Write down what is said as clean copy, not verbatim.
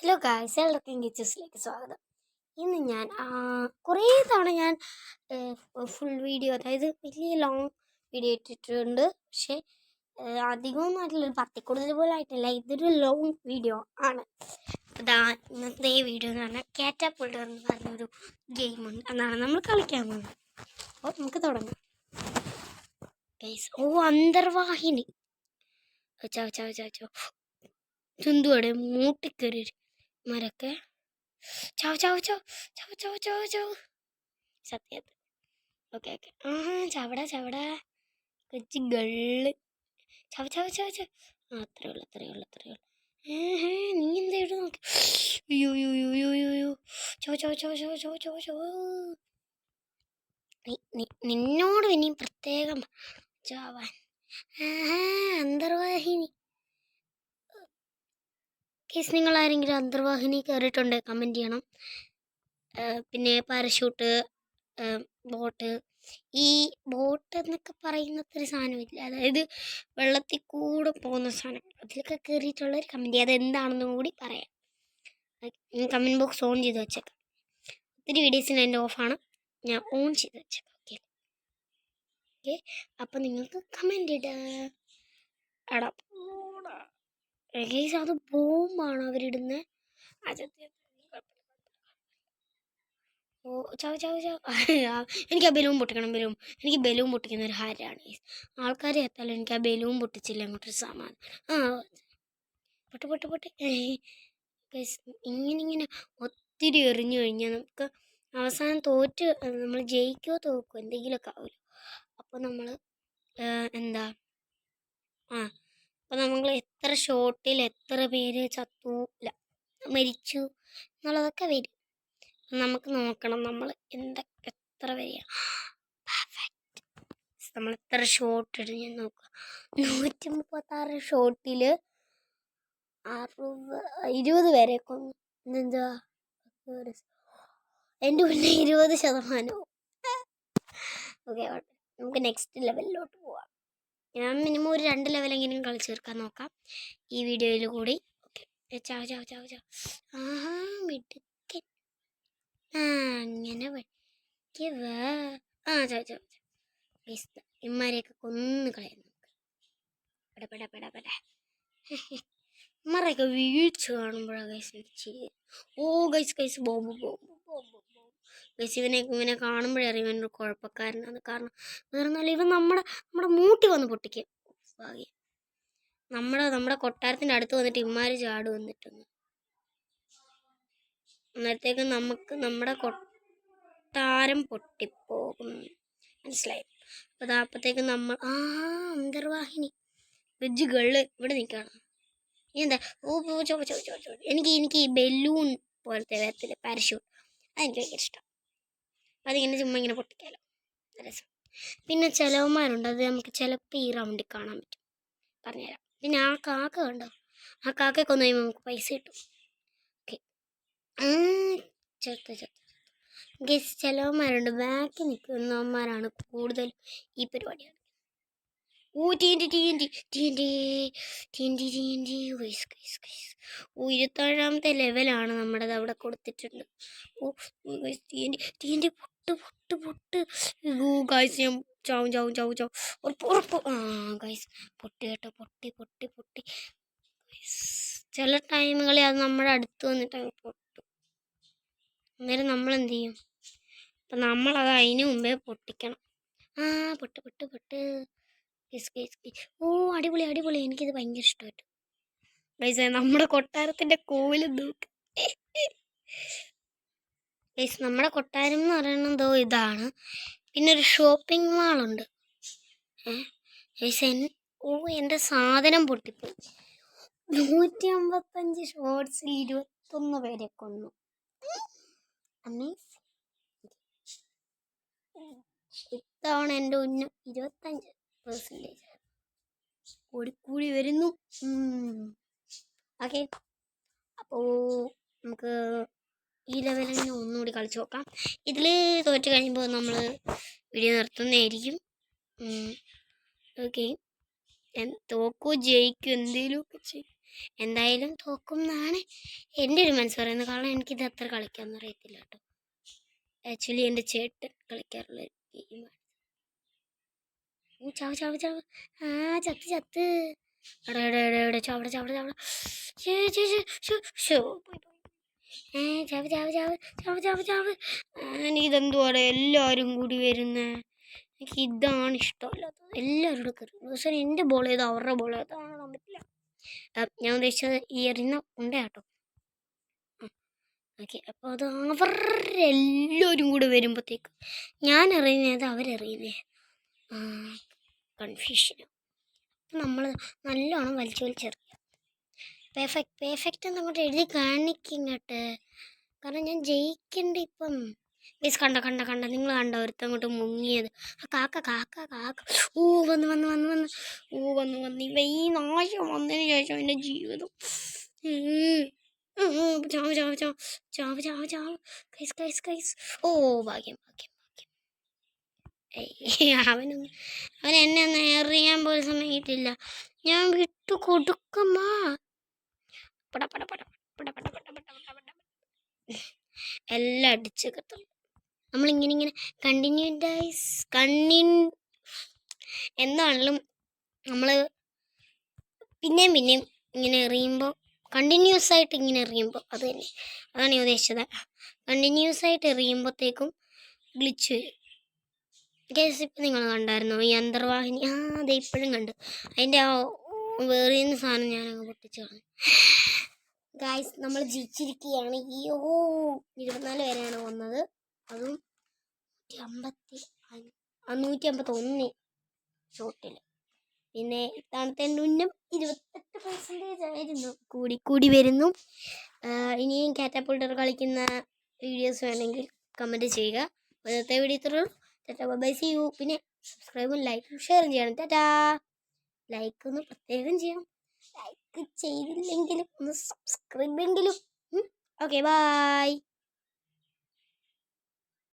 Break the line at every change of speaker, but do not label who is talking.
Hello guys, എല്ലാവർക്കും കിച്ചസിലേക്ക് സ്വാഗതം. ഇന്ന് ഞാൻ കുറേ തവണ ഞാൻ ഫുൾ വീഡിയോ, അതായത് വലിയ ലോങ് വീഡിയോ ഇട്ടിട്ടുണ്ട്. പക്ഷേ അധികമൊന്നും ആയിട്ടില്ല, ഒരു 10 കൂടുതൽ പോലും ആയിട്ടില്ല. ഇതൊരു ലോങ് വീഡിയോ ആണ്. അതാ ഇന്നത്തെ വീഡിയോ എന്ന് പറഞ്ഞാൽ കാറ്റാപ്പുൾട്ട് എന്ന് പറഞ്ഞൊരു ഗെയിമുണ്ട്. അതാണ് നമ്മൾ കളിക്കാൻ പോകുന്നത്. അപ്പോൾ നമുക്ക് തുടങ്ങാം ഗൈസ്. അന്തർവാഹിനി വെച്ചോ വെച്ചോ വെച്ചോ വെച്ചോ ചുന്തുവിടെ മൂട്ടിക്കറി മരൊക്കെ ചാവ് ചാവ് ചാവ് ചാവ് ചാവ് ചാവ് ചാവ് സത്യത്ത്. Okay okay. ചവട ചവട കൊച്ചു ഗള്ള് ചാവ് ചാവ് ചാവ് ചാവ്. അത്രേ ഉള്ളൂ. നീ എന്താ ഇവിടെ നോക്കി? അയ്യോ യോ യോ യോ യോ യോ ചോ ചോ ചോ ചോ ചോ ചോ ചോ. നിന്നോട് ഇനിയും പ്രത്യേകം ചാവാൻ. അന്തർവാഹിനി കേസ്. നിങ്ങൾ ആരെങ്കിലും അന്തർവാഹിനി കയറിയിട്ടുണ്ടെങ്കിൽ കമൻറ്റ് ചെയ്യണം. പിന്നെ പാരഷൂട്ട്, ബോട്ട്. ഈ ബോട്ട് എന്നൊക്കെ പറയുന്നത്ര സാധനമില്ല, അതായത് വെള്ളത്തിൽ കൂടെ പോകുന്ന സാധനം. അതിലൊക്കെ കയറിയിട്ടുള്ളവർ കമൻറ്റ് ചെയ്യുക, അതെന്താണെന്നും കൂടി പറയാം. കമൻറ്റ് ബോക്സ് ഓൺ ചെയ്ത് വെച്ചേക്കാം. ഒത്തിരി വീഡിയോസിന് എൻ്റെ ഓഫാണ്, ഞാൻ ഓൺ ചെയ്ത് വെച്ചേക്കാം. ഓക്കെ അപ്പം നിങ്ങൾക്ക് കമൻറ്റ് ഇടാം. അത് ബോംബാണ് അവരിടുന്നത്. എനിക്ക് ആ ബലൂൺ പൊട്ടിക്കണം. എനിക്ക് ബലൂൺ പൊട്ടിക്കുന്ന ഒരു ഹരാണ്. ആൾക്കാരെ എത്താലും എനിക്ക് ആ ബലൂൺ പൊട്ടിച്ചില്ല അങ്ങോട്ടൊരു സമാധാനം. പൊട്ട് ഇങ്ങനെ ഒത്തിരി എറിഞ്ഞു കഴിഞ്ഞാൽ നമുക്ക് അവസാനം നമ്മൾ ജയിക്കോ തോക്കോ എന്തെങ്കിലുമൊക്കെ ആവുമല്ലോ. അപ്പോൾ നമ്മൾ എന്താ അപ്പോൾ നമ്മൾ എത്ര ഷോട്ടിൽ എത്ര പേര് മരിച്ചു എന്നുള്ളതൊക്കെ വരും. നമുക്ക് നോക്കണം നമ്മൾ എത്ര വരിക. നമ്മൾ എത്ര ഷോട്ട് ഇടും ഞാൻ നോക്കുക. 136 ഷോട്ടിൽ 20 പേരെ കൊന്നു. എന്താ എൻ്റെ പിന്നെ 20%. ഓക്കെ, നമുക്ക് നെക്സ്റ്റ് ലെവലിലോട്ട് പോവാം. ഞാൻ മിനിമം ഒരു 2 ലെവലെങ്കിലും കളിച്ച് തീർക്കാൻ നോക്കാം ഈ വീഡിയോയിൽ കൂടി. ഓക്കെ, ചാവ് ചാവ് ചാവ് ചാവ്. മിടുക്കൻ. അങ്ങനെ ചാവ് ചാവ് ചാവ്. ഇമ്മാരെയൊക്കെ കൊന്നു കളയാൻ നോക്കാം. പെട ഇമ്മറൊക്കെ വീഴ്ച കാണുമ്പോഴാണ് ഗൈസ് ബോംബ് ഗൈസ്. ഇവനെ കാണുമ്പോഴേ അറിയാം ഇവനൊരു കുഴപ്പക്കാരനാണ്. കാരണം വേറൊന്നുമല്ല, ഇവൻ നമ്മുടെ മൂട്ടി വന്ന് പൊട്ടിക്കും. ഭാഗ്യം നമ്മുടെ കൊട്ടാരത്തിൻ്റെ അടുത്ത് വന്നിട്ട് ഇമ്മാര് ചാട് വന്നിട്ടൊന്ന്. അന്നേരത്തേക്ക് നമുക്ക് നമ്മുടെ കൊട്ടാരം പൊട്ടിപ്പോകും, മനസ്സിലായി? അപ്പോൾ അപ്പോഴത്തേക്ക് നമ്മൾ അന്തർവാഹിനി വെജ് ഗള്ള് ഇവിടെ നിൽക്കണം. എന്താ എനിക്ക് ഈ ബലൂൺ പോലത്തെ വരത്തില്ല, പാരഷൂട്ട്, അതെനിക്ക് ഭയങ്കര ഇഷ്ടം. അതിങ്ങനെ ചുമ്മാ ഇങ്ങനെ പൊട്ടിക്കാലോ, രസം. പിന്നെ ചിലവന്മാരുണ്ട്, അത് നമുക്ക് ചിലപ്പോൾ ഈ റൗണ്ടിൽ കാണാൻ പറ്റും. പറഞ്ഞുതരാം. പിന്നെ ആ കാക്ക കണ്ടോ, ആ കാക്കയൊക്കെ ഒന്ന് കഴിയുമ്പോൾ നമുക്ക് പൈസ കിട്ടും. ഓക്കെ, ഗസ് ചിലവന്മാരുണ്ട് ബാക്കി നിൽക്കുന്നവന്മാരാണ് കൂടുതൽ ഈ പരിപാടിയാണ്. ഇരുപത്തേഴാമത്തെ ലെവലാണ് നമ്മുടേത് അവിടെ കൊടുത്തിട്ടുണ്ട്. പൊട്ട് ഗൈസ്. ഞാൻ ചാവും ഉറപ്പ്. ഗൈസ് പൊട്ടി കേട്ടോ, പൊട്ടി. ചില ടൈമുകളിൽ അത് നമ്മുടെ അടുത്ത് വന്നിട്ട് പൊട്ടും. അന്നേരം നമ്മൾ എന്ത് ചെയ്യും? അപ്പം നമ്മളത് അതിന് മുമ്പേ പൊട്ടിക്കണം. പൊട്ട്. അടിപൊളി. എനിക്കിത് ഭയങ്കര ഇഷ്ടമായിട്ട് ഗൈസ്. നമ്മുടെ കൊട്ടാരത്തിൻ്റെ കോവിലും നോക്ക് ഗൈസ്. നമ്മുടെ കൊട്ടാരം എന്ന് പറയുന്നത് ഇതാണ്. പിന്നെ ഒരു ഷോപ്പിംഗ് മാളുണ്ട്. ഗൈസ് എൻ്റെ സാധനം പൊട്ടിപ്പോയി. 155 ഷോട്ട്സിൽ 21 പേരെ കൊന്നു. ഇത്തവണ എൻ്റെ ഉന്നം 25% കൂടി വരുന്നു. ഓക്കെ, അപ്പോൾ നമുക്ക് ഈ ലെവലിനെ ഒന്നുകൂടി കളിച്ച് നോക്കാം. ഇതിൽ തോറ്റ് കഴിയുമ്പോൾ നമ്മൾ വീഡിയോ നിർത്തുന്നതായിരിക്കും. ഓക്കെ, തോക്കോ ജയിക്കും എന്തെങ്കിലുമൊക്കെ ചെയ്യും. എന്തായാലും തോക്കും എന്നാണ് എൻ്റെ ഒരു മനസ്സ് പറയുന്നത്. കാരണം എനിക്കിത് അത്ര കളിക്കാമെന്ന് അറിയത്തില്ല കേട്ടോ. ആക്ച്വലി എൻ്റെ ചേട്ടൻ കളിക്കാറുള്ള ഗെയിമാണ്. ചാവ് ചാവ് ചാവ്. ആ ചത്ത് ചത്ത്. എവിടെ ചാവട ചാവട ചാവട. ചാവ് ചാവ് ചാവ് ചാവ് ചാവ് ചാവ്. എനിക്കിതെന്തുവാടെ എല്ലാവരും കൂടി വരുന്നേ. എനിക്ക് ഇതാണ് ഇഷ്ടമല്ലാത്തത്. എല്ലാവരോടും കയറി പക്ഷേ എൻ്റെ ബോൾ ചെയ്ത് അവരുടെ ബോൾ ചെയ്ത് കാണാൻ പറ്റില്ല. ഞാൻ ഉദ്ദേശിച്ചത് ഈ എറിയുന്ന ഉണ്ടാട്ടോ. ഓക്കെ, അപ്പോൾ അത് അവരെല്ലാവരും കൂടെ വരുമ്പോഴത്തേക്കും ഞാൻ എറിയുന്നത് അവരെറിയുന്നേ കൺഫ്യൂഷനും. അപ്പം നമ്മൾ നല്ലോണം വലിച്ചു വലിച്ചെറിയാം. പെർഫെക്റ്റ് എന്നങ്ങോട്ട് എഴുതി കാണിക്കും കേട്ട്. കാരണം ഞാൻ ജയിക്കണ്ട ഇപ്പം. ബീസ് കണ്ട നിങ്ങൾ കണ്ട ഒരുത്തങ്ങോട്ട് മുങ്ങിയത്. കാക്ക കാക്ക കാക്ക വന്ന് ഇവ ഈ നാശം വന്നതിന് ശേഷം എൻ്റെ ജീവിതം ചാവ് ചാവ് ചാവ് ചാവ് ചാവ് ചാവ് കൈസ്. ഓ ഭാഗ്യം. അവൻ എന്നെ ഒന്ന് എറിയാൻ പോലും സമയത്തില്ല. ഞാൻ വിട്ടു കൊടുക്കമ്മാ. എല്ലാം അടിച്ച് കത്തും. നമ്മളിങ്ങനെ എന്താണെങ്കിലും നമ്മൾ പിന്നെയും ഇങ്ങനെ എറിയുമ്പോൾ കണ്ടിന്യൂസ് ആയിട്ട് ഇങ്ങനെ എറിയുമ്പോൾ അത് തന്നെ, അതാണ് ഞാൻ ഉദ്ദേശിച്ചത്. കണ്ടിന്യൂസ് ആയിട്ട് എറിയുമ്പോഴത്തേക്കും ഗ്ലിച്ച് വരും. ഗൈസ്, ഇപ്പം നിങ്ങൾ കണ്ടായിരുന്നോ ഈ അന്തർവാഹിനി? അതെ ഇപ്പോഴും കണ്ടു. അതിൻ്റെ ആ വേറിയുന്ന സാധനം ഞാനങ്ങ് പൊട്ടിച്ച് കളഞ്ഞു. ഗൈസ്, നമ്മൾ ജയിച്ചിരിക്കുകയാണ്. 24 പേരാണ് വന്നത്. അതും 151 ഷോട്ടിൽ. പിന്നെ ഇത്തവണത്തെ ഉന്നം 28% ആയിരുന്നു. കൂടി വരുന്നു. ഇനിയും കാറ്റപ്പൾട്ടർ കളിക്കുന്ന വീഡിയോസ് വേണമെങ്കിൽ കമൻറ്റ് ചെയ്യുക. ഇന്നത്തെ വീഡിയോ ഇത്രയുള്ളൂ. Tata bye see you. പിന്നെ സബ്സ്ക്രൈബും ലൈക്കും ഷെയറും ചെയ്യണം. ടാറ്റാ. ലൈക്ക് ഒന്ന് പ്രത്യേകം ചെയ്യണം. ലൈക്ക് ചെയ്തില്ലെങ്കിലും ഒന്ന് സബ്സ്ക്രൈബെങ്കിലും. Okay, by.